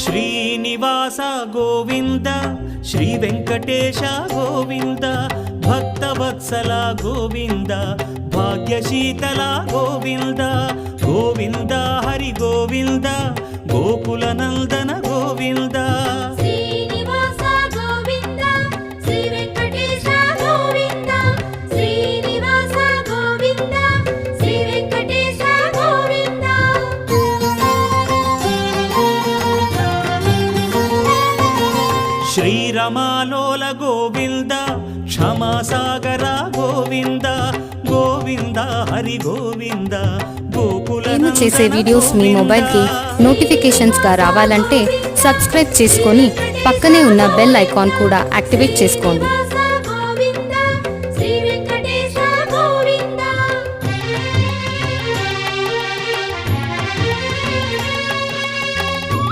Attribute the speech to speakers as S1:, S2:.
S1: శ్రీనివాస గోవింద శ్రీ వెంకటేశ గోవింద భక్తవత్సల గోవింద భాగ్యశీతల గోవింద గోవింద హరి గోవింద గోకుల నందన గోవింద శ్రీరమాలోల గోవింద క్షమాసాగర గోవింద గోవింద హరి గోవింద గోకుల
S2: మేము చేసే వీడియోస్ మీ మొబైల్కి నోటిఫికేషన్స్గా రావాలంటే సబ్స్క్రైబ్ చేసుకొని పక్కనే ఉన్న బెల్ ఐకాన్ కూడా యాక్టివేట్ చేసుకోండి.